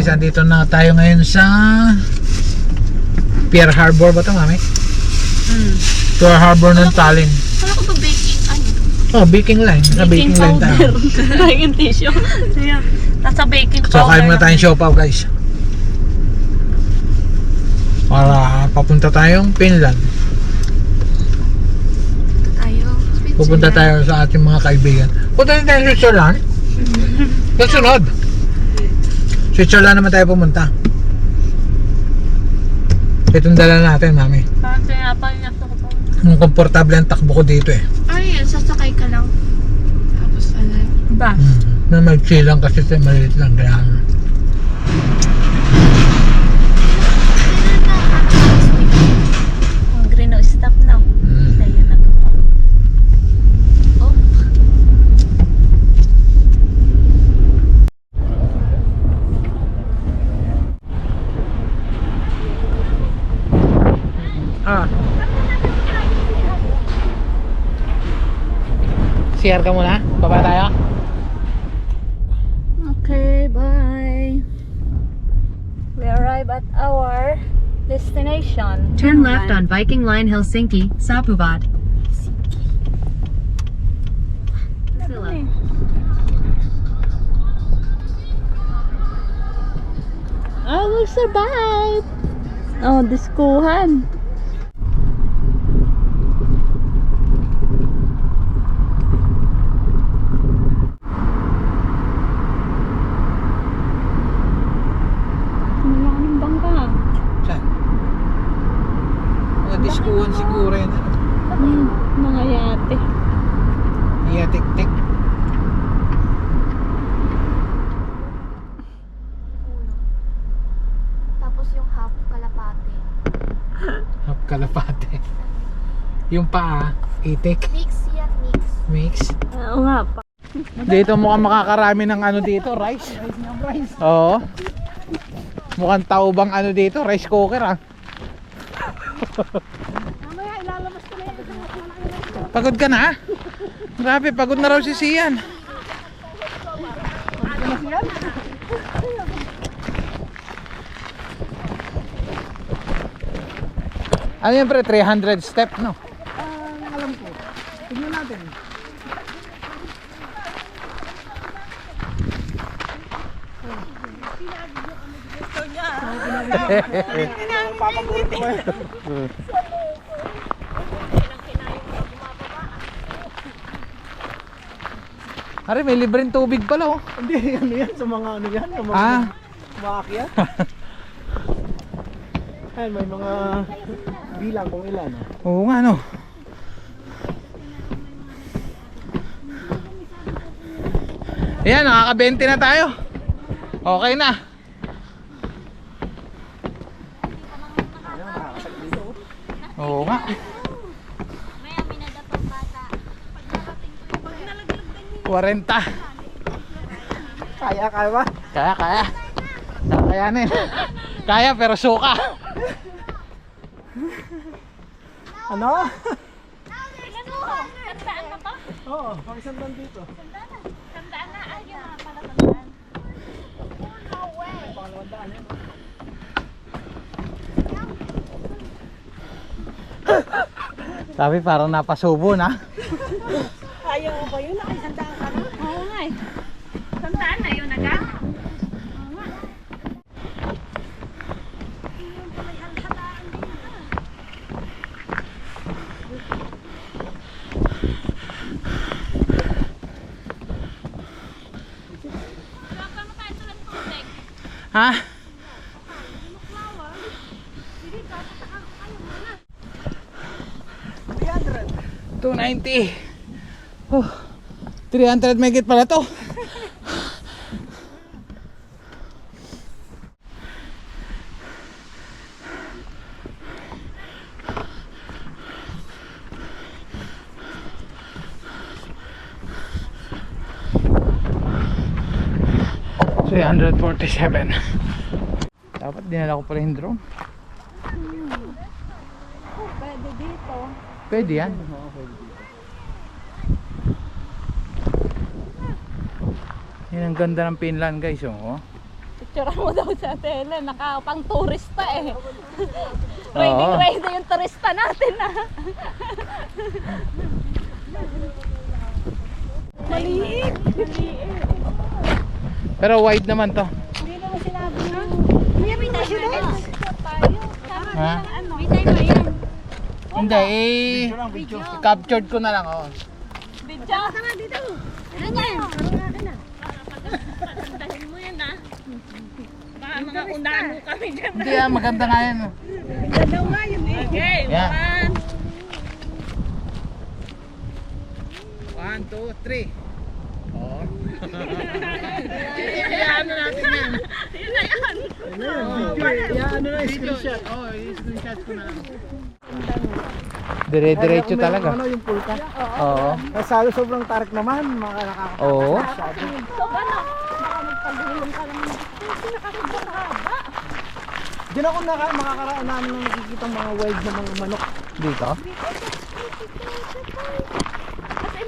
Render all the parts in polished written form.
guys, andito na tayo ngayon sa Pier Harbor ba ito, mami? Pier Harbor ng Tallinn. Kala ko ba baking ano? Oh, baking line. Sa baking line tayo. Baking tissue. Ayan. Nasa baking powder. So kain muna tayong siopaw, guys. Para papunta tayong Finland. Pupunta tayo sa ating mga kaibigan. Punta din tayo sa Switzerland. Kasunod. Switzerland naman tayo pumunta. Itong dala natin, mami. Parang tinapal niya ito ko pa. Ang komportable ang takbo ko dito eh. Ay, sasakay ka lang. Tapos alay. Ba? Na may chilang kasi ito maliit lang. Kaya Ang green no stop now. Ayan na to. Oh. CR ka muna? Baba tayo? Okay, bye. We arrive at our destination. Turn left on Viking Line Helsinki, Sapuvad. I will survive! Oh, diskuhan. Maraming bangka. Saan? Mga diskuhan siguro yun. Mga yate. Iya, tik-tik. Tapos yung half kalapate. Hap kalapate. Yung paa, itik. Mix yan, mix. Mix. Oo nga pa. Dito mukhang makakarami ng ano dito, rice. Oo. Mukhang taubang ano dito, rice cooker ah. Mamaya ilalabas ko na yan. Pagod ka na? Grabe, pagod na raw si Sian. Ano yan pre, 300 step no? Alam ko. Tignan natin. Ari, may libreng tubig pala oh. Hindi, ano yan? Sa mga ano yan? Sa mga umaakyat? Ayan, may mga bilang kung ilan. Oo nga no. Ayan, nakaka-20 na tayo. Okay na. Oo nga. 40. Kaya ba? Kaya. Kakayanin. Kaya pero suka. Ano? Tandaan na ba? Oo, pang isang dan dito. Tandaan na. Ayun na pala tandaan. Pangalawang daan yan. Sabi parang napasubo na. Ayaw ko ba yun? Nakisandaan ka na? Oo nga eh. Tandaan na yun agad? Oo nga. Ha? 290. 300 megit pala to. $347. Dapat dinala ko pala yung drone. Pwede dito. Pwede yan. Yan ang ganda ng Finland guys, oh. picture mo daw sa tele, nakapang turista eh. Oo. Ready yung turista natin ah. Maliit. Pero wide naman to. Hindi naman sinabi mo. Hindi may tayo. Ha? May tayo ba yan? Hindi, captured ko na lang, oh. Video. Tama dito. Ano yan? Patandahin mo yan ah. Baka mga unahan mo kami dyan. Hindi maganda nga yan. Ganda nga yun eh. Okay, Yeah. 1. 1, 2, 3. Oh. Ano natin yan? Yun na yan. Ano na, screenshot. Oh, i-screenshot ko na lang. Dire-diretso talaga. Ano yung pulka? Oo. Kasalo sobrang tarik naman, mga nakakatawa. Oo. So, ano? Baka magpagulong ka lang. Nakakabot haba. Diyan ako makakaraan namin ng nakikita mga wild na mga manok. Dito. Kasi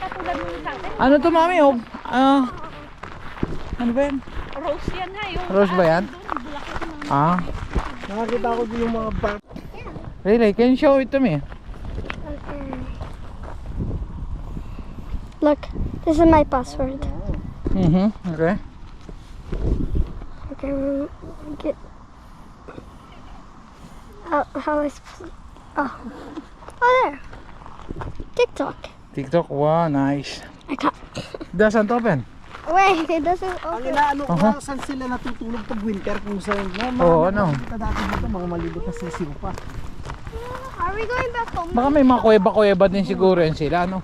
katulad mo sa atin. Ano to, mami? Oh, ano ba yan? Rose yan ha. Yung Rose ba yan? doon, bulaklak ng Ah. Nakakita ko din yung mga bar. Really? Can you show it to me? Look, this is my password. Okay. Okay, we'll get. How is? Oh, there. TikTok. TikTok. Wow, nice. I can't. Doesn't open. Wait, it doesn't Ang open. inaano ko, saan sila natutulog pag winter kung saan. Oo, ano? Kita dati dito, mga malibot na sisiw pa. Are we going back home? Baka may mga kuweba-kuweba din siguro yan sila, no?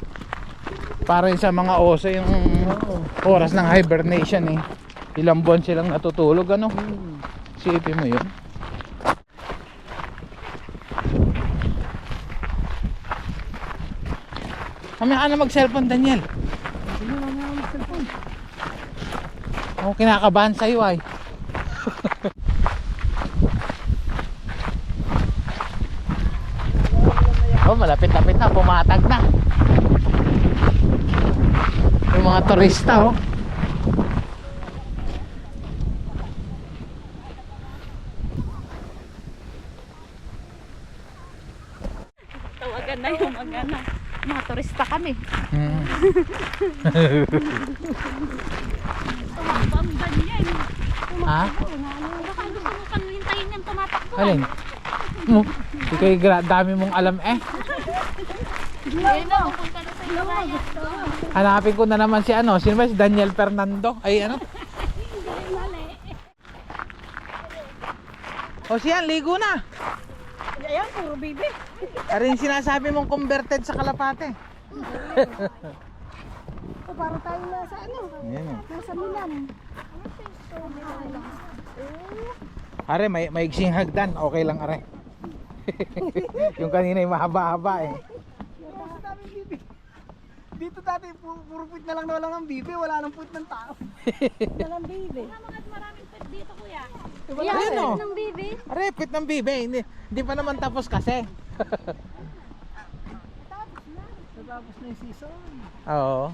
Para yun sa mga oso yung oras ng hibernation eh. Ilang buwan silang natutulog, ano? Sipin mo yun. Mamaya ka na mag-cellphone, Daniel. Ako kinakabahan sa'yo ay. Oh, malapit-lapit na, pumatag na. Yung mga turista, oh. tawagan na yung mga turista kami. Hmm. Tumakbang ganyan. Ha? Baka gusto mo pang hintayin yung tumatakbo. Alin? Mo, di kayo dami mong alam eh. Ayun na, pupunta na sa Himalaya. Hanapin ko na naman si ano, sino ba si Daniel Fernando? Ay ano? O siyan, ligo na. Ayan, puro bibi. Arin sinasabi mong converted sa Kalapate. O, para tayo nasa ano? Yan eh. Nasa Milan. Are, may maigsing hagdan, okay lang are. Yung kanina yung mahaba-haba eh. Dito dati, puro put na lang na walang ang bibi, wala nang put ng tao. Walang baby. Maraming pet dito, kuya. Ayun o. Ng baby? Are, pit ng bibe, hindi pa naman tapos kasi. Natapos na yung season. Oo.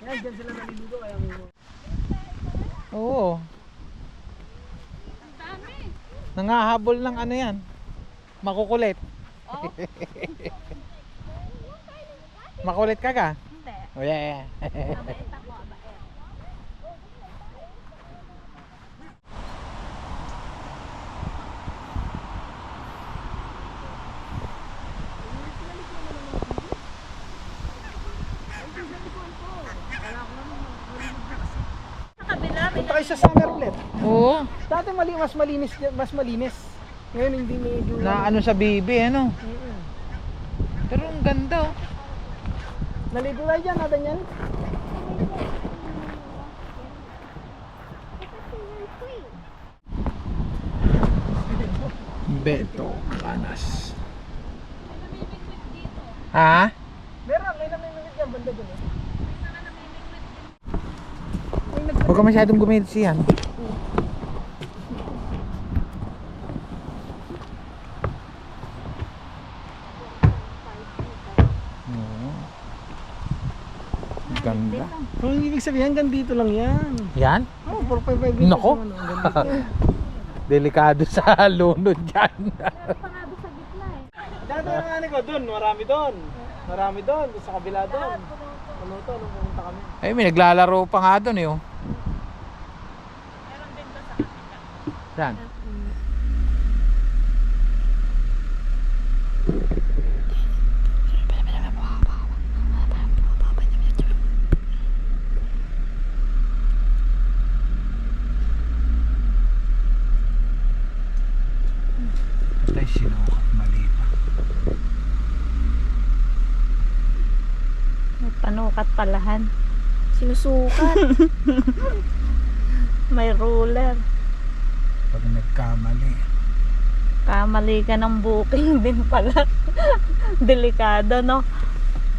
Yan, dyan sila naliligo, kaya Oo. Nangahabol ng ano yan. Makukulit. Makulit ka ka? Hindi. Oh yeah. Mabait ako, mabait. Sa kabila, may punta kayo sa Summerlet. Oo. Dati mas malinis. Ngayon hindi medyo... Na ano sa bibi ano. Pero ang ganda oh. Naligo tayo dyan, natin yan. Beto Canas. Ha? Meron, may namimigit yan, banda dun eh. Huwag ka masyadong gumit siyan. Ganda. Kung ibig sabihin, hanggang dito lang yan. Yan? Oo. 455 Nako. Delikado sa lunod dyan. Dati ang ano ko doon, marami doon. Marami doon, sa kabila doon. Ano to, nung pumunta kami. Ay, may naglalaro pa nga doon eh. Oh. Saan? Ay, sinukat mali pa. May panukat palahan. Sinusukat. May ruler. Pag nagkamali. Kamali ka ng booking din pala. Delikado, no?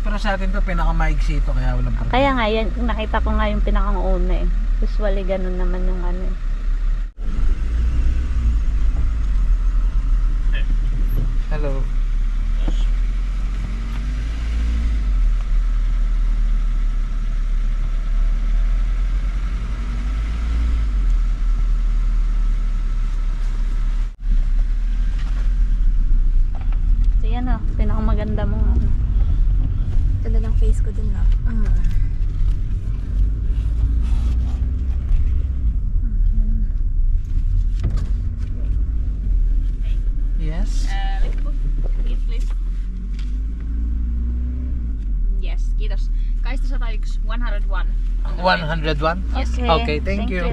Pero sa atin to pinakamaigsi ito kaya walang problema. Kaya nga, yan, nakita ko nga yung pinakauna eh. Usually, ganun naman yung ano eh. Hello. So yan o, pinakamaganda mong ano. Ganda ng face ko dun na. Yes. Let's book. Please. Yes, kiitos. Kaista 101. 101? Yes. Okay, thank you.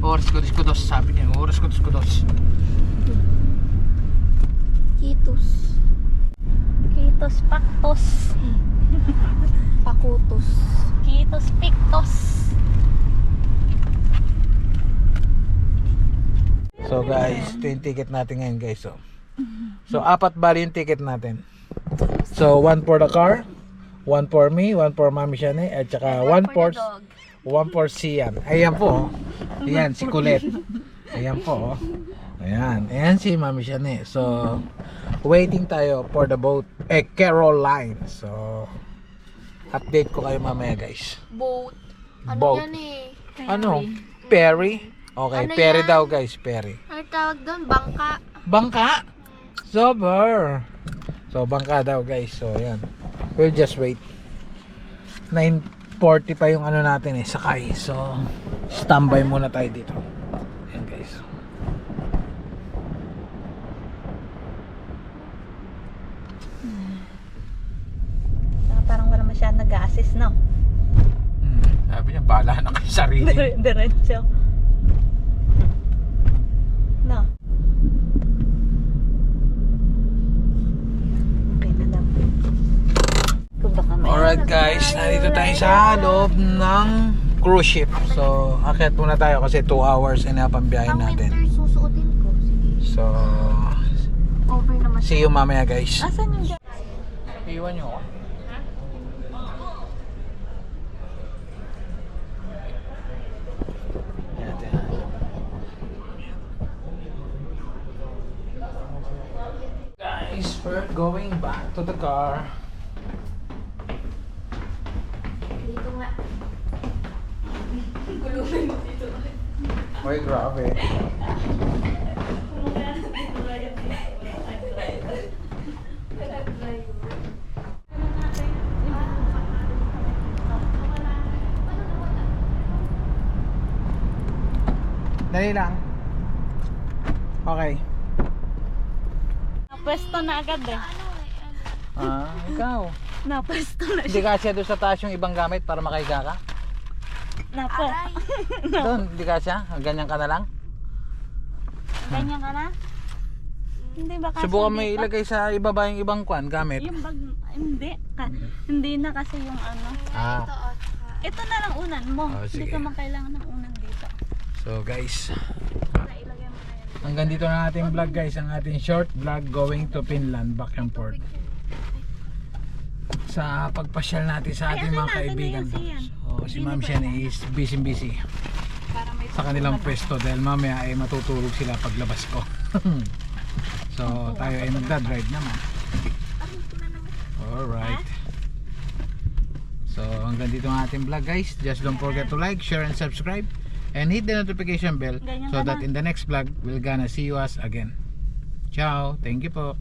Oras ko dos, sabi niya. Oras ko dos. Kitos. Kitos Pactos. Pakutos. Kitos Pictos. So guys, ito yung ticket natin ngayon guys. So apat bali yung ticket natin. So one for the car, one for me, one for Mami Shane, at saka one for Sian. Ayan po. Ayan si Kulit. Ayan po. Ayan. Ayan si Mami Shane. So waiting tayo for the boat. Caroline. So update ko kayo mamaya guys. Boat. Ano Boat. yan eh? Ano? Perry? Okay, Ano Perry yan? daw guys, Perry. Ano tawag doon? Bangka. Bangka? Sober. So bangka daw guys. So ayan. We'll just wait. 9:40 pa yung ano natin eh, sakay. So standby muna tayo dito. Ayan guys. Parang wala masyadong nag-assist, no? Sabi niya, bahala na kayo sarili. Diretso. No. Okay na daw. Kung baka may... Alright guys, nandito tayo sa loob ng cruise ship. So akit muna tayo kasi 2 hours and a half ang biyahe Ang natin. winter susuotin ko. Sige. So Over naman. see you mamaya guys. Asan yung... Iwan nyo ako. Guys, we're going back to the car. Dito nga. Uy, grabe. Dali lang. Okay. Napwesto na agad eh. Ikaw. Napwesto na Hindi kasya doon sa taas yung ibang gamit para makahiga ka? Doon, hindi kasya? Ganyan ka na lang? Ganyan ka na? Hindi ba kasi Subukan mo dito? ilagay sa ibaba yung ibang gamit. Yung bag, hindi. Hindi na kasi yung ano. Ito na lang unan mo. Oh, Hindi sige. ka man kailangan ng unan dito. So guys, Ilagay mo na yan. hanggang dito na ating vlog guys. Ang ating short vlog going to Finland, back and forth. Sa pagpasyal natin sa ating mga kaibigan. So, si Ma'am Shen is busy Para may sa kanilang pwesto dahil mamaya ay matutulog sila paglabas ko. So tayo ay magdadrive naman. dito ang ating vlog guys. Just don't forget to like, share, and subscribe. And hit the notification bell Ganyan so ka that na. in the next vlog, we're gonna see you us again. Ciao! Thank you po!